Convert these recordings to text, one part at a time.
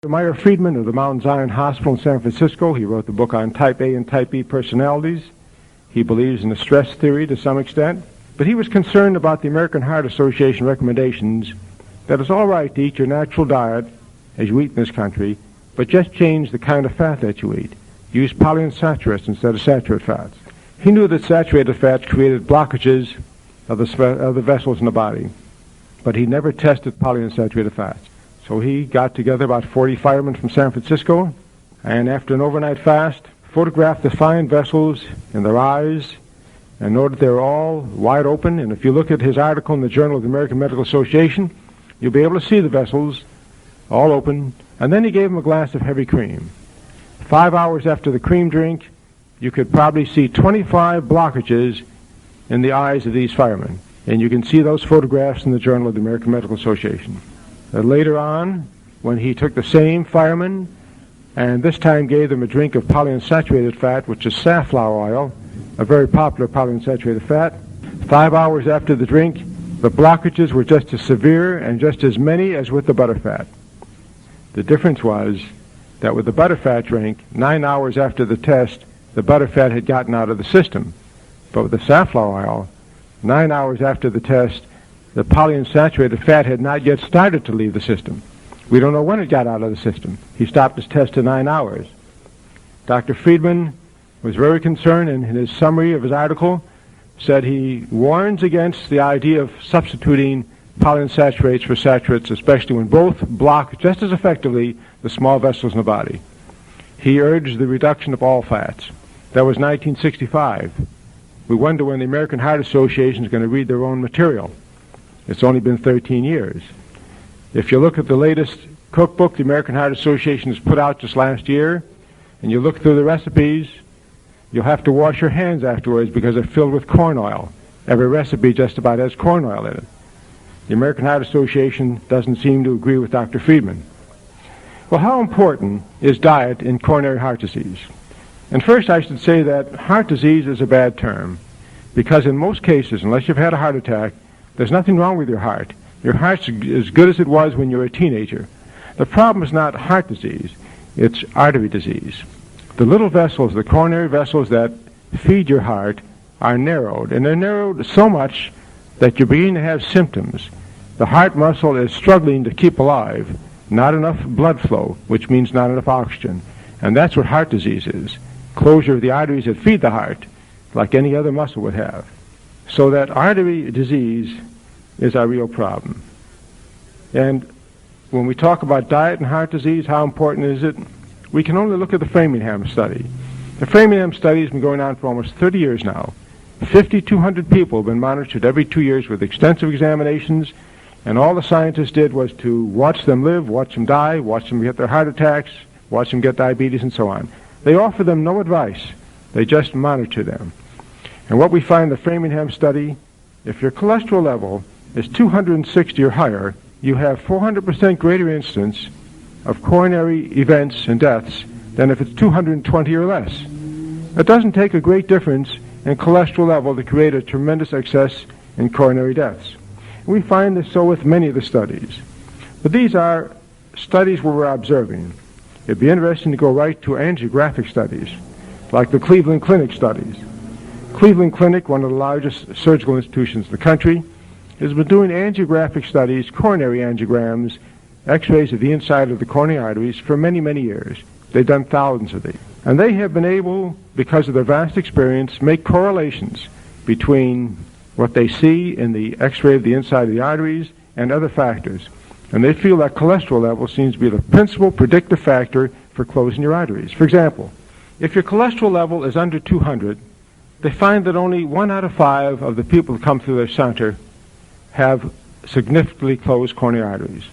Meyer Friedman of the Mount Zion Hospital in San Francisco. He wrote the book on type A and type B personalities. He believes in the stress theory to some extent, but he was concerned about the American Heart Association recommendations that it's all right to eat your natural diet as you eat in this country, but just change the kind of fat that you eat. Use polyunsaturates instead of saturated fats. He knew that saturated fats created blockages of the vessels in the body, but he never tested polyunsaturated fats. So he got together about 40 firemen from San Francisco, and after an overnight fast, photographed the fine vessels in their eyes and noted they're all wide open. And if you look at his article in the Journal of the American Medical Association, you'll be able to see the vessels all open. And then he gave them a glass of heavy cream. 5 hours after the cream drink, you could probably see 25 blockages in the eyes of these firemen. And you can see those photographs in the Journal of the American Medical Association. Later on, when he took the same firemen and this time gave them a drink of polyunsaturated fat, which is safflower oil, a very popular polyunsaturated fat, 5 hours after the drink, the blockages were just as severe and just as many as with the butterfat. The difference was that with the butterfat drink, 9 hours after the test, the butterfat had gotten out of the system. But with the safflower oil, 9 hours after the test, the polyunsaturated fat had not yet started to leave the system. We don't know when it got out of the system. He stopped his test at 9 hours. Dr. Friedman was very concerned, and in his summary of his article said he warns against the idea of substituting polyunsaturates for saturates, especially when both block just as effectively the small vessels in the body. He urged the reduction of all fats. That was 1965. We wonder when the American Heart Association is going to read their own material. It's only been 13 years. If you look at the latest cookbook the American Heart Association has put out just last year, and you look through the recipes, you'll have to wash your hands afterwards because they're filled with corn oil. Every recipe just about has corn oil in it. The American Heart Association doesn't seem to agree with Dr. Friedman. Well, how important is diet in coronary heart disease? And first I should say that heart disease is a bad term, because in most cases, unless you've had a heart attack, there's nothing wrong with your heart. Your heart's as good as it was when you were a teenager. The problem is not heart disease, it's artery disease. The little vessels, the coronary vessels that feed your heart, are narrowed, and they're narrowed so much that you're beginning to have symptoms. The heart muscle is struggling to keep alive, not enough blood flow, which means not enough oxygen. And that's what heart disease is. Closure of the arteries that feed the heart, like any other muscle would have. So that artery disease is our real problem. And when we talk about diet and heart disease, how important is it? We can only look at the Framingham study. The Framingham study has been going on for almost 30 years now. 5,200 people have been monitored every 2 years with extensive examinations, and all the scientists did was to watch them live, watch them die, watch them get their heart attacks, watch them get diabetes, and so on. They offer them no advice. They just monitor them. And what we find in the Framingham study, if your cholesterol level is 260 or higher, you have 400% greater incidence of coronary events and deaths than if it's 220 or less. It doesn't take a great difference in cholesterol level to create a tremendous excess in coronary deaths. We find this so with many of the studies. But these are studies where we're observing. It'd be interesting to go right to angiographic studies, like the Cleveland Clinic studies. Cleveland Clinic, one of the largest surgical institutions in the country, has been doing angiographic studies, coronary angiograms, x-rays of the inside of the coronary arteries for many, many years. They've done thousands of these. And they have been able, because of their vast experience, make correlations between what they see in the x-ray of the inside of the arteries and other factors. And they feel that cholesterol level seems to be the principal predictive factor for closing your arteries. For example, if your cholesterol level is under 200, they find that only 1 out of 5 of the people who come through their center have significantly closed coronary arteries.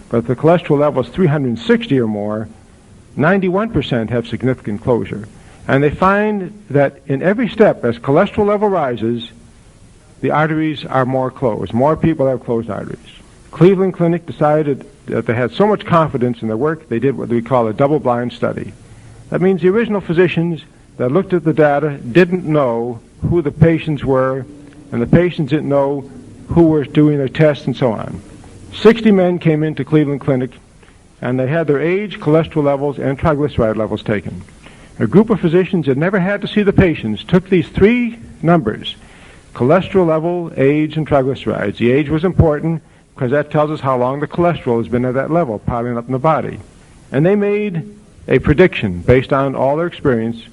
But if the cholesterol level is 360 or more, 91% have significant closure. And they find that in every step, as cholesterol level rises, the arteries are more closed. More people have closed arteries. Cleveland Clinic decided that they had so much confidence in their work, they did what we call a double-blind study. That means the original physicians that looked at the data didn't know who the patients were, and the patients didn't know who were doing their tests and so on. 60 men came into Cleveland Clinic, and they had their age, cholesterol levels, and triglyceride levels taken. A group of physicians that never had to see the patients took these three numbers: cholesterol level, age, and triglycerides. The age was important because that tells us how long the cholesterol has been at that level, piling up in the body. And they made a prediction based on all their experience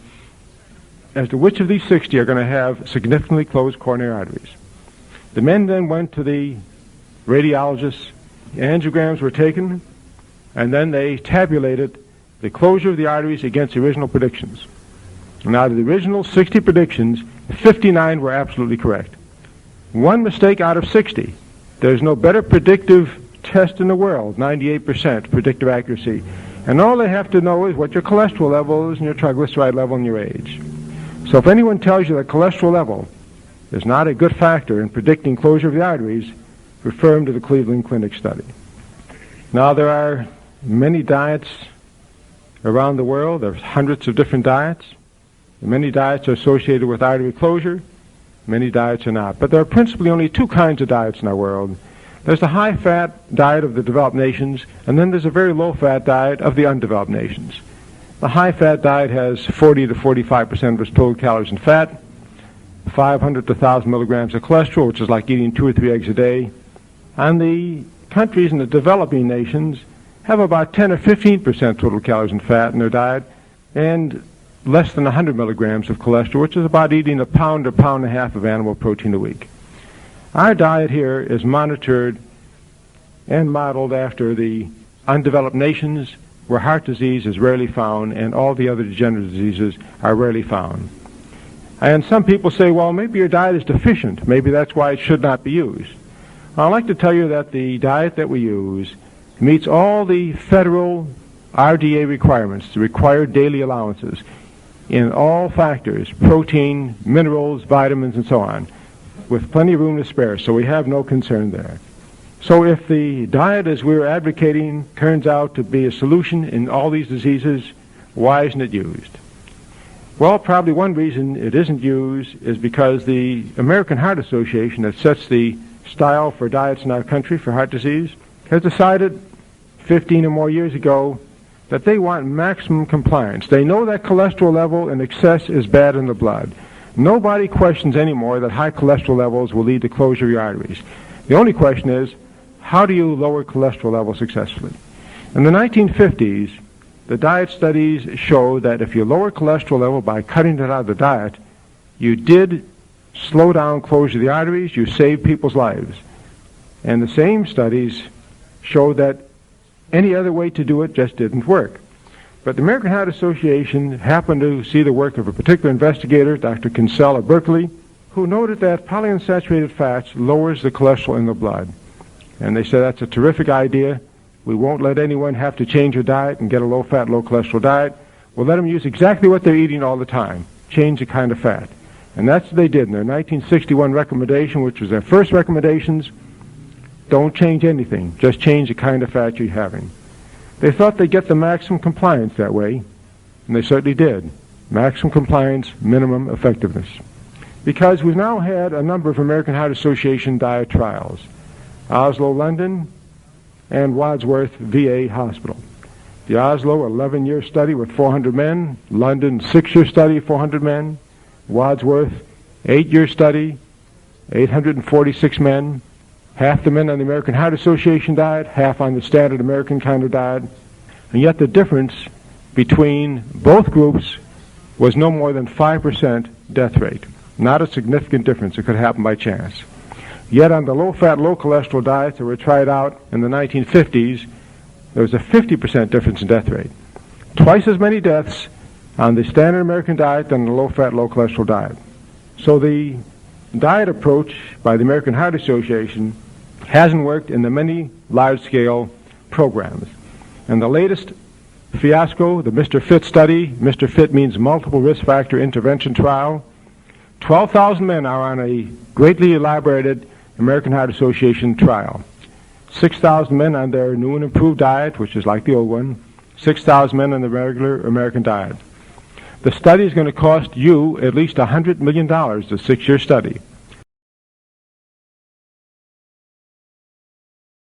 as to which of these 60 are going to have significantly closed coronary arteries. The men then went to the radiologists, angiograms were taken, and then they tabulated the closure of the arteries against the original predictions. And out of the original 60 predictions, 59 were absolutely correct. One mistake out of 60. There's no better predictive test in the world, 98% predictive accuracy. And all they have to know is what your cholesterol level is and your triglyceride level and your age. So if anyone tells you that cholesterol level is not a good factor in predicting closure of the arteries, refer them to the Cleveland Clinic study. Now there are many diets around the world. There's hundreds of different diets. Many diets are associated with artery closure. Many diets are not. But there are principally only two kinds of diets in our world. There's the high-fat diet of the developed nations, and then there's a very low-fat diet of the undeveloped nations. The high-fat diet has 40 to 45% of its total calories in fat, 500 to 1,000 milligrams of cholesterol, which is like eating 2 or 3 eggs a day. And the countries in the developing nations have about 10 or 15% total calories in fat in their diet, and less than 100 milligrams of cholesterol, which is about eating a pound or pound and a half of animal protein a week. Our diet here is monitored and modeled after the undeveloped nations, where heart disease is rarely found and all the other degenerative diseases are rarely found. And some people say, well, maybe your diet is deficient. Maybe that's why it should not be used. I'd like to tell you that the diet that we use meets all the federal RDA requirements, the required daily allowances, in all factors: protein, minerals, vitamins, and so on, with plenty of room to spare, so we have no concern there. So if the diet as we're advocating turns out to be a solution in all these diseases, why isn't it used? Well, probably one reason it isn't used is because the American Heart Association, that sets the style for diets in our country for heart disease, has decided 15 or more years ago that they want maximum compliance. They know that cholesterol level in excess is bad in the blood. Nobody questions anymore that high cholesterol levels will lead to closure of your arteries. The only question is, how do you lower cholesterol levels successfully? In the 1950s, the diet studies show that if you lower cholesterol level by cutting it out of the diet, you did slow down closure of the arteries, you saved people's lives. And the same studies show that any other way to do it just didn't work. But the American Heart Association happened to see the work of a particular investigator, Dr. Kinsella of Berkeley, who noted that polyunsaturated fats lowers the cholesterol in the blood. And they said that's a terrific idea. We won't let anyone have to change their diet and get a low-fat, low-cholesterol diet. We'll let them use exactly what they're eating all the time, change the kind of fat. And that's what they did in their 1961 recommendation, which was their first recommendations. Don't change anything, just change the kind of fat you're having. They thought they'd get the maximum compliance that way, and they certainly did. Maximum compliance, minimum effectiveness. Because we've now had a number of American Heart Association diet trials. Oslo, London, and Wadsworth VA Hospital. The Oslo 11-year study with 400 men, London 6-year study, 400 men, Wadsworth 8-year study, 846 men, half the men on the American Heart Association diet, half on the standard American kind of diet, and yet the difference between both groups was no more than 5% death rate. Not a significant difference. It could happen by chance. Yet on the low-fat, low-cholesterol diets that were tried out in the 1950s, there was a 50% difference in death rate. Twice as many deaths on the standard American diet than the low-fat, low-cholesterol diet. So the diet approach by the American Heart Association hasn't worked in the many large-scale programs. And the latest fiasco, the Mr. Fit study, Mr. Fit means multiple risk factor intervention trial, 12,000 men are on a greatly elaborated American Heart Association trial. 6,000 men on their new and improved diet, which is like the old one, 6,000 men on the regular American diet. The study is going to cost you at least $100 million, the 6-year study.